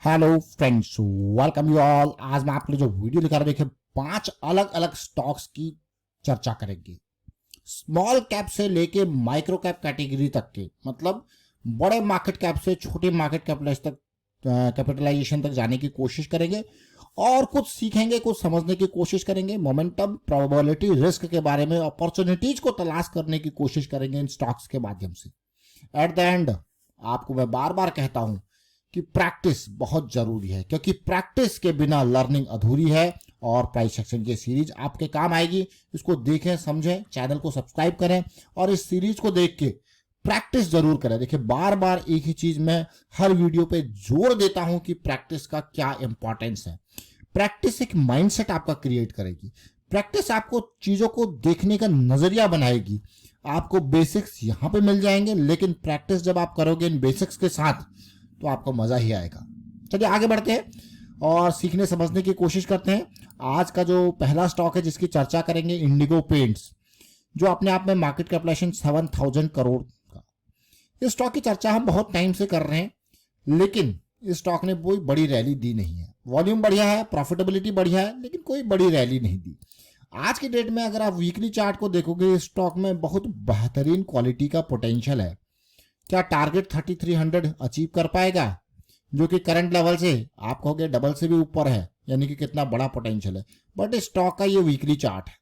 Hello friends, welcome you all. आज मैं आपके लिए जो वीडियो लेकर देखिए 5 अलग अलग स्टॉक्स की चर्चा करेंगे। स्मॉल कैप से लेके माइक्रो कैप कैटेगरी तक के, मतलब बड़े मार्केट कैप से छोटे मार्केट कैपिटलाइजेशन तक जाने की कोशिश करेंगे और कुछ सीखेंगे, कुछ समझने की कोशिश करेंगे। मोमेंटम, प्रोबेबिलिटी, रिस्क के बारे में, अपॉर्चुनिटीज को तलाश करने की कोशिश करेंगे इन स्टॉक्स के माध्यम से। एट द एंड आपको मैं बार बार कहता हूं कि प्रैक्टिस बहुत जरूरी है, क्योंकि प्रैक्टिस के बिना लर्निंग अधूरी है। और प्राइस एक्शन की सीरीज आपके काम आएगी। इसको देखें, समझें, चैनल को सब्सक्राइब करें और इस सीरीज को देख के प्रैक्टिस जरूर करें। देखिए, बार बार एक ही चीज मैं हर वीडियो पे जोर देता हूं कि प्रैक्टिस का क्या इंपॉर्टेंस है। प्रैक्टिस एक माइंडसेट आपका क्रिएट करेगी। प्रैक्टिस आपको चीजों को देखने का नजरिया बनाएगी। आपको बेसिक्स यहां पे मिल जाएंगे, लेकिन प्रैक्टिस जब आप करोगे इन बेसिक्स के साथ तो आपको मजा ही आएगा। चलिए आगे बढ़ते हैं और सीखने समझने की कोशिश करते हैं। आज का जो पहला स्टॉक है जिसकी चर्चा करेंगे, इंडिगो पेंट्स, जो अपने आप में मार्केट कैपिटलाइजेशन 7,000 करोड़ का। इस स्टॉक की चर्चा हम बहुत टाइम से कर रहे हैं, लेकिन इस स्टॉक ने कोई बड़ी रैली दी नहीं है। वॉल्यूम बढ़िया है, प्रॉफिटेबिलिटी बढ़िया है, लेकिन कोई बड़ी रैली नहीं दी। आज की डेट में अगर आप वीकली चार्ट को देखोगे, इस स्टॉक में बहुत बेहतरीन क्वालिटी का पोटेंशियल है। क्या टारगेट 3300 अचीव कर पाएगा, जो कि करंट लेवल से आप कहोगे डबल से भी ऊपर है, यानी कि कितना बड़ा पोटेंशियल है। बट इस स्टॉक का ये वीकली चार्ट है,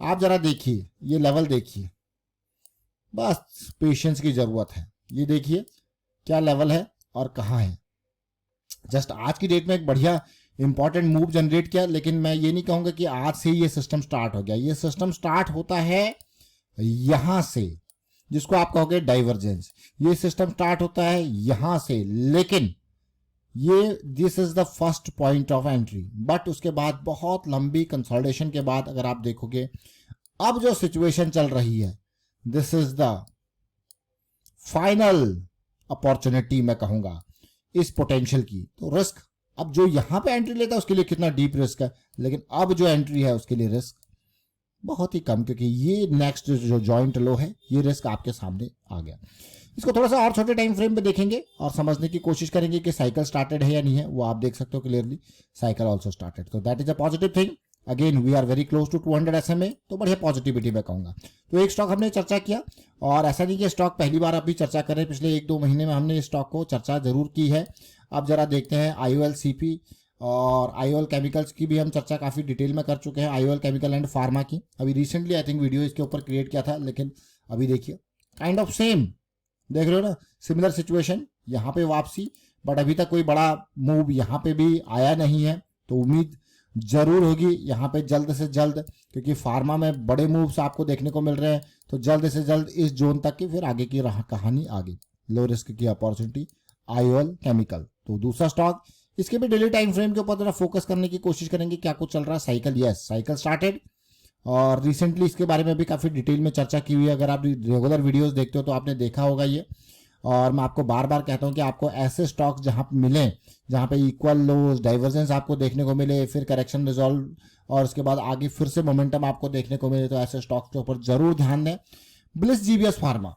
आप जरा देखिए, ये लेवल देखिए, बस पेशेंस की जरूरत है। ये देखिए क्या लेवल है और कहाँ है। जस्ट आज की डेट में एक बढ़िया इंपॉर्टेंट मूव जनरेट किया, लेकिन मैं ये नहीं कहूंगा कि आज से ही ये सिस्टम स्टार्ट हो गया। ये सिस्टम स्टार्ट होता है यहां से, जिसको आप कहोगे डाइवर्जेंस। ये सिस्टम स्टार्ट होता है यहां से, लेकिन ये this is the first point of entry. But उसके बाद बहुत लंबी कंसोलिडेशन के बाद अगर आप देखोगे, अब जो सिचुएशन चल रही है, this is the final opportunity मैं कहूंगा इस पोटेंशियल की। तो रिस्क, अब जो यहां पे एंट्री लेता है उसके लिए कितना डीप रिस्क है, लेकिन अब जो एंट्री है उसके लिए रिस्क बहुत ही कम, क्योंकि ये नेक्स्ट जो जॉइंट लो है, ये रिस्क आपके सामने आ गया। इसको थोड़ा सा और छोटे टाइम फ्रेम पे देखेंगे और समझने की कोशिश करेंगे कि साइकिल स्टार्टेड है या नहीं है। वो आप देख सकते हो क्लियरली, साइकिल आल्सो स्टार्टेड, तो that is a positive thing. Again we are very close to 200 SMA, तो बढ़िया पॉजिटिविटी मैं कहूंगा। तो एक स्टॉक हमने चर्चा किया, और ऐसा नहीं कि स्टॉक पहली बार अभी चर्चा करें, पिछले 1-2 महीने में हमने इस स्टॉक को चर्चा जरूर की है। अब जरा देखते हैं IOLCP और IOL केमिकल्स की भी हम चर्चा काफी डिटेल में कर चुके हैं। IOL केमिकल एंड फार्मा की अभी रिसेंटली आई थिंक वीडियो इसके ऊपर क्रिएट किया था, लेकिन अभी देखिए काइंड ऑफ सेम, देख रहे हो ना, सिमिलर सिचुएशन, यहाँ पे वापसी, बट अभी तक कोई बड़ा मूव यहाँ पे भी आया नहीं है। तो उम्मीद जरूर होगी यहाँ पे जल्द से जल्द, क्योंकि फार्मा में बड़े मूव्स आपको देखने को मिल रहे हैं, तो जल्द से जल्द इस जोन तक की फिर आगे की कहानी आगे। लो रिस्क की अपॉर्चुनिटी IOL केमिकल। तो दूसरा स्टॉक, इसके भी डेली टाइम फ्रेम के ऊपर जरा फोकस करने की कोशिश करेंगे, क्या कुछ चल रहा है। साइकिल, यस, साइकिल स्टार्टेड, और रिसेंटली इसके बारे में भी काफी डिटेल में चर्चा की हुई है। अगर आप रेगुलर वीडियोस देखते हो तो आपने देखा होगा ये। और मैं आपको बार बार कहता हूं कि आपको ऐसे स्टॉक्स जहां पे मिले, जहां पे इक्वल लोज, डाइवर्जेंस आपको देखने को मिले, फिर करेक्शन रिजॉल्व, और उसके बाद आगे फिर से मोमेंटम आपको देखने को मिले, तो ऐसे स्टॉक्स के ऊपर जरूर ध्यान दें। ब्लिस GBS फार्मा,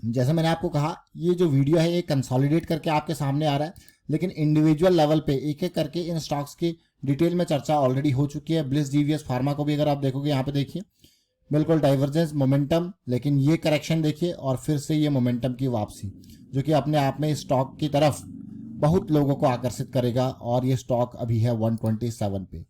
जैसे मैंने आपको कहा, ये जो वीडियो है ये कंसोलिडेट करके आपके सामने आ रहा है, लेकिन इंडिविजुअल लेवल पे एक एक करके इन स्टॉक्स की डिटेल में चर्चा ऑलरेडी हो चुकी है। ब्लिस GBS फार्मा को भी अगर आप देखोगे, यहाँ पे देखिए बिल्कुल डाइवर्जेंस, मोमेंटम, लेकिन ये करेक्शन देखिए, और फिर से ये मोमेंटम की वापसी, जो कि अपने आप में स्टॉक की तरफ बहुत लोगों को आकर्षित करेगा। और ये स्टॉक अभी है 127 पे,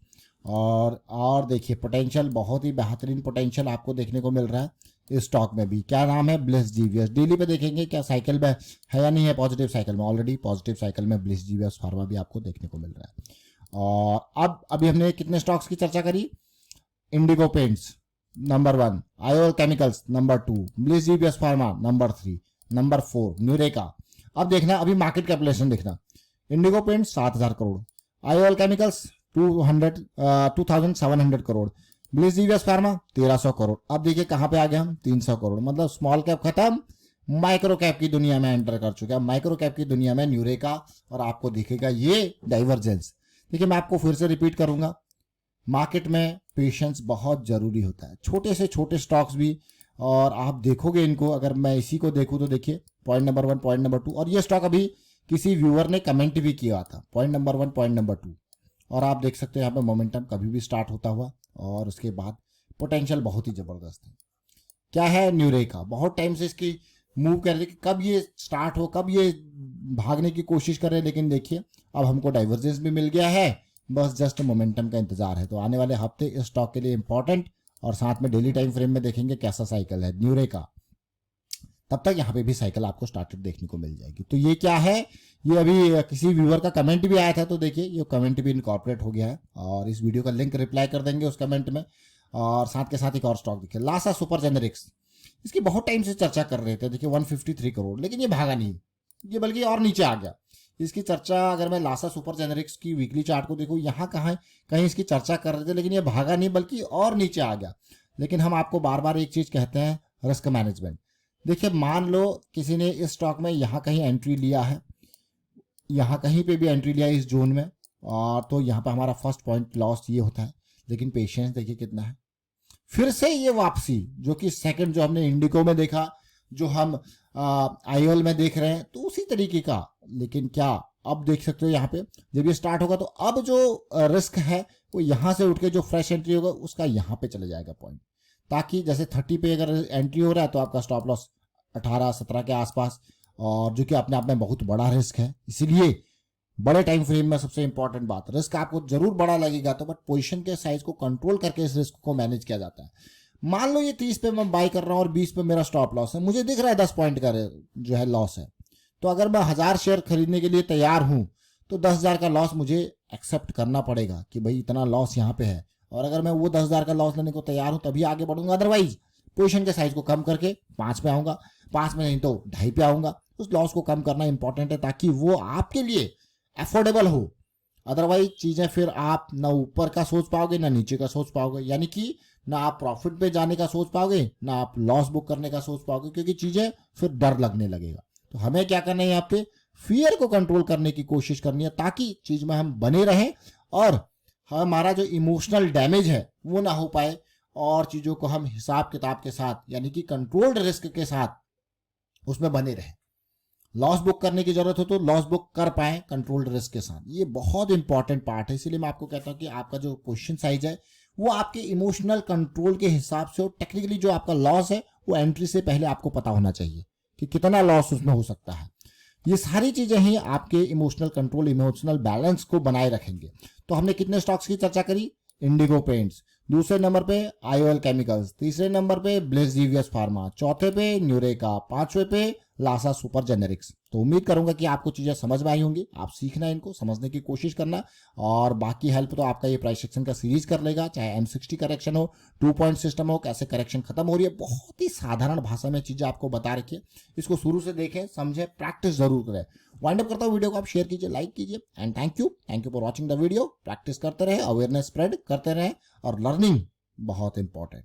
और देखिए पोटेंशियल, बहुत ही बेहतरीन पोटेंशियल आपको देखने को मिल रहा है इस स्टॉक में भी। क्या नाम है? Bliss GBS। डेली पे देखेंगे क्या साइकिल में है या नहीं है, पॉजिटिव साइकिल में, ऑलरेडी पॉजिटिव साइकिल में ब्लिस GBS फार्मा भी आपको देखने को मिल रहा है। और अब अभी हमने कितने स्टॉक्स की चर्चा करी? Indigo paints number 1, IOL chemicals number 2, bliss GBS pharma number 3, number 4 न्यूरेका। अब देखना, अभी मार्केट कैपिटलाइजेशन देखना, Indigo paints 7,000 crore, IOL chemicals 2,700 crore, bliss GBS pharma 1,300 crore. अब देखिए कहां पे आ गए हम, 300 करोड़। मतलब स्मॉल कैप खत्म, माइक्रो कैप की दुनिया में एंटर कर चुका है। माइक्रो कैप की दुनिया में न्यूरेका, और आपको दिखेगा ये डाइवर्जेंस। देखिए मैं आपको फिर से रिपीट करूंगा, मार्केट में पेशेंस बहुत जरूरी होता है, छोटे से छोटे स्टॉक्स भी, और आप देखोगे इनको, अगर मैं इसी को देखूं तो देखिए पॉइंट नंबर 1, पॉइंट नंबर 2, और ये स्टॉक अभी किसी व्यूअर ने कमेंट भी किया था, पॉइंट नंबर 1, पॉइंट नंबर 2। और आप देख सकते हो यहाँ पे मोमेंटम कभी भी स्टार्ट होता हुआ और उसके बाद पोटेंशियल बहुत ही ज़बरदस्त है। क्या है न्यूरेका, बहुत टाइम से इसकी मूव कर रही कि कब ये स्टार्ट हो, कब ये भागने की कोशिश करे, लेकिन देखिए अब हमको डाइवर्जेंस भी मिल गया है, बस जस्ट मोमेंटम का इंतजार है। तो आने वाले हफ्ते इस स्टॉक के लिए इंपॉर्टेंट, और साथ में डेली टाइम फ्रेम में देखेंगे कैसा साइकिल है न्यूरेका। तब तक यहाँ पे भी साइकिल आपको स्टार्टेड देखने को मिल जाएगी। तो ये क्या है, ये अभी किसी व्यूअर का कमेंट भी आया था, तो देखिए ये कमेंट भी इनकॉर्पोरेट हो गया है और इस वीडियो का लिंक रिप्लाई कर देंगे उस कमेंट में। और साथ के साथ एक और स्टॉक देखिए, लासा सुपर जेनेरिक्स, इसकी बहुत टाइम से चर्चा कर रहे थे, देखिए 153 करोड़, लेकिन ये भागा नहीं, ये बल्कि और नीचे आ गया। इसकी चर्चा अगर मैं लासा सुपर जेनेरिक्स की वीकली चार्ट को देखूँ, यहाँ कहीं इसकी चर्चा कर रहे थे, लेकिन ये भागा नहीं बल्कि और नीचे आ गया। लेकिन हम आपको बार बार एक चीज कहते हैं, रिस्क मैनेजमेंट। देखिए मान लो किसी ने इस स्टॉक में यहाँ कहीं एंट्री लिया है, यहाँ कहीं पे भी एंट्री लिया है इस जोन में, और तो यहाँ पे हमारा फर्स्ट पॉइंट लॉस ये होता है, लेकिन पेशेंस देखिए कितना है। फिर से ये वापसी जो कि सेकंड जो हमने इंडिको में देखा, जो हम आईओएल में देख रहे हैं, तो उसी तरीके का। लेकिन क्या अब देख सकते हो यहाँ पे जब ये स्टार्ट होगा तो अब जो रिस्क है वो यहाँ से उठ के जो फ्रेश एंट्री होगा उसका यहाँ पे चले जाएगा पॉइंट, ताकि जैसे 30 पे अगर एंट्री हो रहा है तो आपका स्टॉप लॉस 18-17 के आसपास, और जो कि अपने आप में बहुत बड़ा रिस्क है। इसीलिए बड़े टाइम फ्रेम में सबसे इंपॉर्टेंट बात, रिस्क आपको जरूर बड़ा लगेगा तो बट पोजीशन के साइज को कंट्रोल करके इस रिस्क को मैनेज किया जाता है। मान लो ये 30 पे मैं बाई कर रहा हूँ और 20 पे मेरा स्टॉप लॉस है, मुझे दिख रहा है 10 पॉइंट का जो है लॉस है, तो अगर मैं 1000 शेयर खरीदने के लिए तैयार हूं तो 10,000 का लॉस मुझे एक्सेप्ट करना पड़ेगा कि भाई इतना लॉस यहाँ पे है, और अगर मैं वो 10,000 का लॉस लेने को तैयार हूं तभी आगे बढ़ूंगा। अदरवाइज पोजीशन के साइज को कम करके 5 पे आऊंगा, 5 में नहीं तो 2.5 पे आऊंगा। उस लॉस को कम करना इंपॉर्टेंट है ताकि वो आपके लिए अफोर्डेबल हो। अदरवाइज चीजें फिर आप ना ऊपर का सोच पाओगे ना नीचे का सोच पाओगे, यानी कि ना आप प्रॉफिट पे जाने का सोच पाओगे ना आप लॉस बुक करने का सोच पाओगे, क्योंकि चीजें फिर डर लगने लगेगा। तो हमें क्या करना है, यहाँ पे फियर को कंट्रोल करने की कोशिश करनी है ताकि चीज में हम बने रहें और हमारा जो इमोशनल डैमेज है वो ना हो पाए, और चीजों को हम हिसाब किताब के साथ यानी कि कंट्रोल्ड रिस्क के साथ उसमें बने रहें। लॉस बुक करने की जरूरत हो तो लॉस बुक कर पाए कंट्रोल्ड रिस्क के साथ, ये बहुत इंपॉर्टेंट पार्ट है। इसीलिए मैं आपको कहता हूं कि आपका जो पोजीशन साइज है वो आपके इमोशनल कंट्रोल के हिसाब से हो। टेक्निकली जो आपका लॉस है वो एंट्री से पहले आपको पता होना चाहिए कि कितना लॉस उसमें हो सकता है। ये सारी चीजें ही आपके इमोशनल कंट्रोल, इमोशनल बैलेंस को बनाए रखेंगे। तो हमने कितने स्टॉक्स की चर्चा करी, इंडिगो पेंट्स, दूसरे नंबर पे आईओएल केमिकल्स, तीसरे नंबर पे ब्लेक्सजीवियस फार्मा, चौथे पे न्यूरेका, पांचवे पे लासा सुपर जेनेरिक्स। तो उम्मीद करूंगा कि आपको चीजें समझ में आई होंगी। आप सीखना, इनको समझने की कोशिश करना, और बाकी हेल्प तो आपका ये प्राइस सेक्शन का सीरीज कर लेगा, चाहे M60 करेक्शन हो, 2 पॉइंट सिस्टम हो, कैसे करेक्शन खत्म हो रही है, बहुत ही साधारण भाषा में चीजें आपको बता रखी है। इसको शुरू से देखें, समझें, प्रैक्टिस जरूर करें। वाइंड अप करता हूँ वीडियो को, आप शेयर कीजिए, लाइक कीजिए, and thank you for watching the video. Practice करते रहे, अवेयरनेस स्प्रेड करते रहे, और लर्निंग बहुत इंपॉर्टेंट।